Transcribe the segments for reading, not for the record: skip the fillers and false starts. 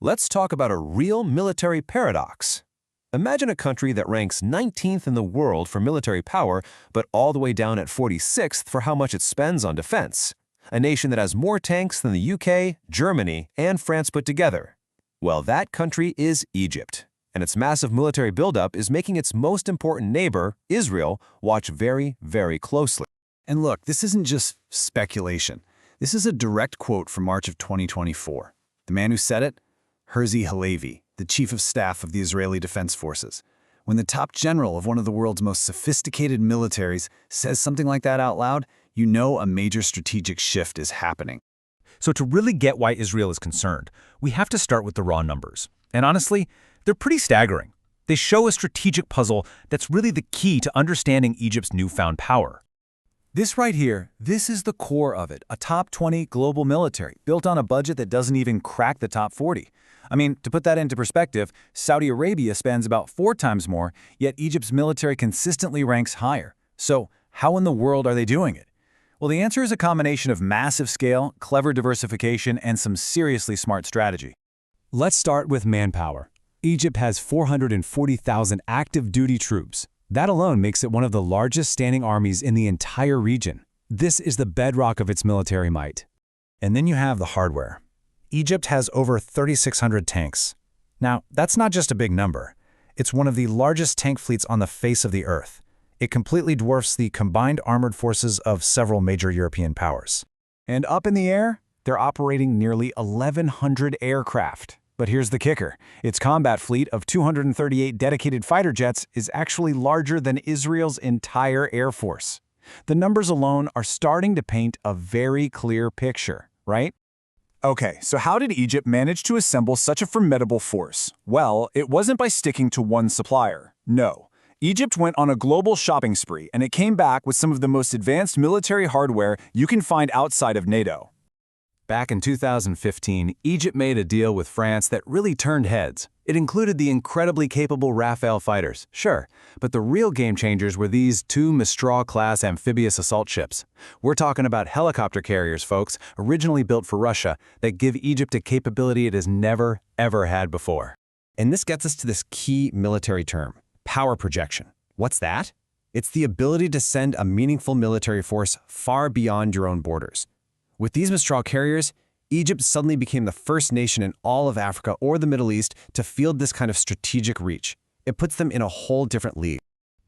Let's talk about a real military paradox. Imagine a country that ranks 19th in the world for military power, but all the way down at 46th for how much it spends on defense. A nation that has more tanks than the UK, Germany, and France put together. Well, that country is Egypt, and its massive military buildup is making its most important neighbor, Israel, watch very, very closely. And look, this isn't just speculation. This is a direct quote from March of 2024. The man who said it? Rose-aly, the chief of staff of the Israeli Defense Forces. When the top general of one of the world's most sophisticated militaries says something like that out loud, you know a major strategic shift is happening. So to really get why Israel is concerned, we have to start with the raw numbers. And honestly, they're pretty staggering. They show a strategic puzzle that's really the key to understanding Egypt's newfound power. This right here, this is the core of it, a top 20 global military, built on a budget that doesn't even crack the top 40. I mean, to put that into perspective, Saudi Arabia spends about 4 times more, yet Egypt's military consistently ranks higher. So, how in the world are they doing it? Well, the answer is a combination of massive scale, clever diversification, and some seriously smart strategy. Let's start with manpower. Egypt has 440,000 active duty troops. That alone makes it one of the largest standing armies in the entire region. This is the bedrock of its military might. And then you have the hardware. Egypt has over 3,600 tanks. Now, that's not just a big number. It's one of the largest tank fleets on the face of the earth. It completely dwarfs the combined armored forces of several major European powers. And up in the air, they're operating nearly 1,100 aircraft. But here's the kicker. Its combat fleet of 238 dedicated fighter jets is actually larger than Israel's entire air force. The numbers alone are starting to paint a very clear picture, right? Okay, so how did Egypt manage to assemble such a formidable force? Well, it wasn't by sticking to one supplier. No. Egypt went on a global shopping spree, and it came back with some of the most advanced military hardware you can find outside of NATO. Back in 2015, Egypt made a deal with France that really turned heads. It included the incredibly capable Rafale fighters, sure, but the real game changers were these 2 Mistral-class amphibious assault ships. We're talking about helicopter carriers, folks, originally built for Russia, that give Egypt a capability it has never, ever had before. And this gets us to this key military term, power projection. What's that? It's the ability to send a meaningful military force far beyond your own borders. With these Mistral carriers, Egypt suddenly became the first nation in all of Africa or the Middle East to field this kind of strategic reach. It puts them in a whole different league.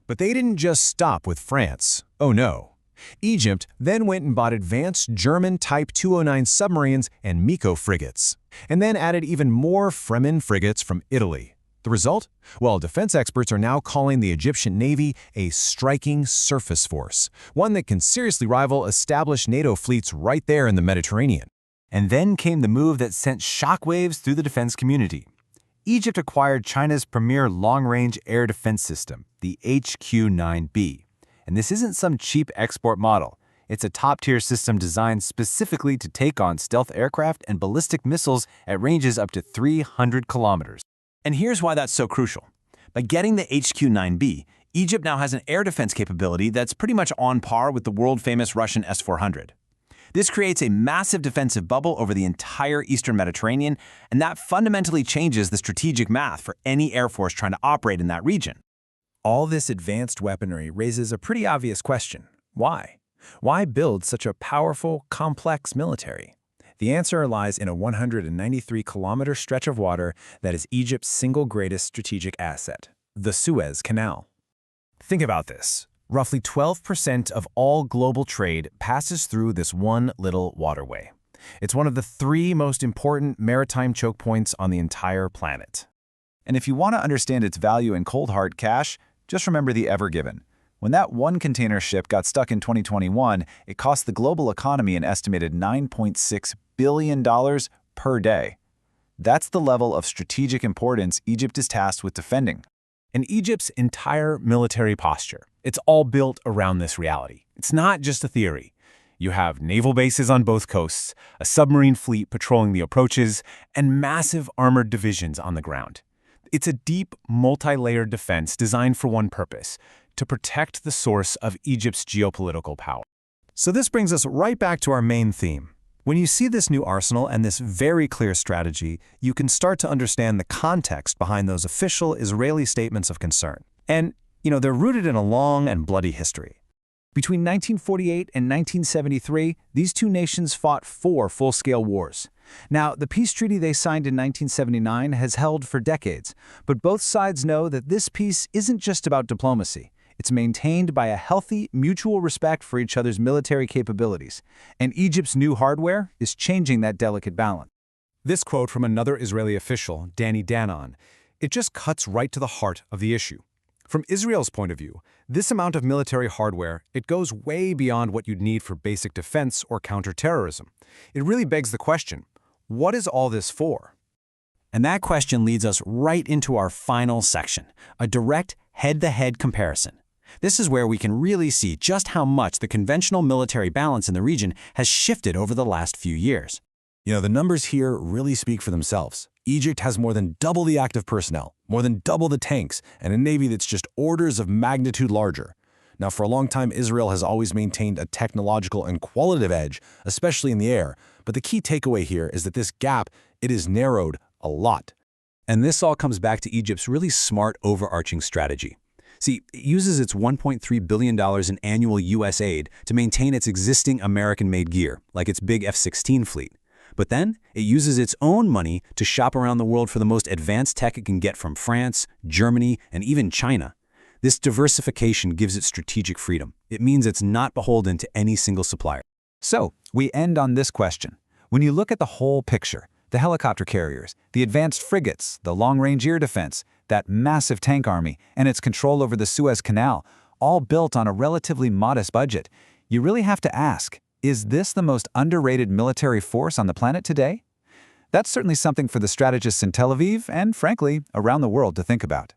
But they didn't just stop with France. Oh no. Egypt then went and bought advanced German Type 209 submarines and Miko frigates, and then added even more Fremen frigates from Italy. The result? Well, defense experts are now calling the Egyptian Navy a striking surface force, one that can seriously rival established NATO fleets right there in the Mediterranean. And then came the move that sent shockwaves through the defense community. Egypt acquired China's premier long-range air defense system, the HQ-9B. And this isn't some cheap export model. It's a top-tier system designed specifically to take on stealth aircraft and ballistic missiles at ranges up to 300 kilometers. And here's why that's so crucial. By getting the HQ-9B, Egypt now has an air defense capability that's pretty much on par with the world-famous Russian S-400. This creates a massive defensive bubble over the entire eastern Mediterranean, and that fundamentally changes the strategic math for any air force trying to operate in that region. All this advanced weaponry raises a pretty obvious question. Why? Why build such a powerful, complex military? The answer lies in a 193-kilometer stretch of water that is Egypt's single greatest strategic asset, the Suez Canal. Think about this. Roughly 12% of all global trade passes through this one little waterway. It's one of the 3 most important maritime choke points on the entire planet. And if you want to understand its value in cold hard cash, just remember the Ever Given. When that one container ship got stuck in 2021, it cost the global economy an estimated $9.6 billion per day. That's the level of strategic importance Egypt is tasked with defending. And Egypt's entire military posture, it's all built around this reality. It's not just a theory. You have naval bases on both coasts, a submarine fleet patrolling the approaches, and massive armored divisions on the ground. It's a deep, multi-layered defense designed for one purpose: to protect the source of Egypt's geopolitical power. So this brings us right back to our main theme. When you see this new arsenal and this very clear strategy, you can start to understand the context behind those official Israeli statements of concern. And, they're rooted in a long and bloody history. Between 1948 and 1973, these two nations fought 4 full-scale wars. Now, the peace treaty they signed in 1979 has held for decades, but both sides know that this peace isn't just about diplomacy. It's maintained by a healthy, mutual respect for each other's military capabilities, and Egypt's new hardware is changing that delicate balance. This quote from another Israeli official, Danny Danon, it just cuts right to the heart of the issue. From Israel's point of view, this amount of military hardware, it goes way beyond what you'd need for basic defense or counterterrorism. It really begs the question, what is all this for? And that question leads us right into our final section, a direct head-to-head comparison. This is where we can really see just how much the conventional military balance in the region has shifted over the last few years. The numbers here really speak for themselves. Egypt has more than double the active personnel, more than double the tanks, and a navy that's just orders of magnitude larger. Now, for a long time, Israel has always maintained a technological and qualitative edge, especially in the air. But the key takeaway here is that this gap, it is narrowed a lot. And this all comes back to Egypt's really smart overarching strategy. See, it uses its $1.3 billion in annual U.S. aid to maintain its existing American-made gear, like its big F-16 fleet. But then, it uses its own money to shop around the world for the most advanced tech it can get from France, Germany, and even China. This diversification gives it strategic freedom. It means it's not beholden to any single supplier. So, we end on this question. When you look at the whole picture, the helicopter carriers, the advanced frigates, the long-range air defense, that massive tank army, and its control over the Suez Canal, all built on a relatively modest budget, you really have to ask, is this the most underrated military force on the planet today? That's certainly something for the strategists in Tel Aviv and, frankly, around the world to think about.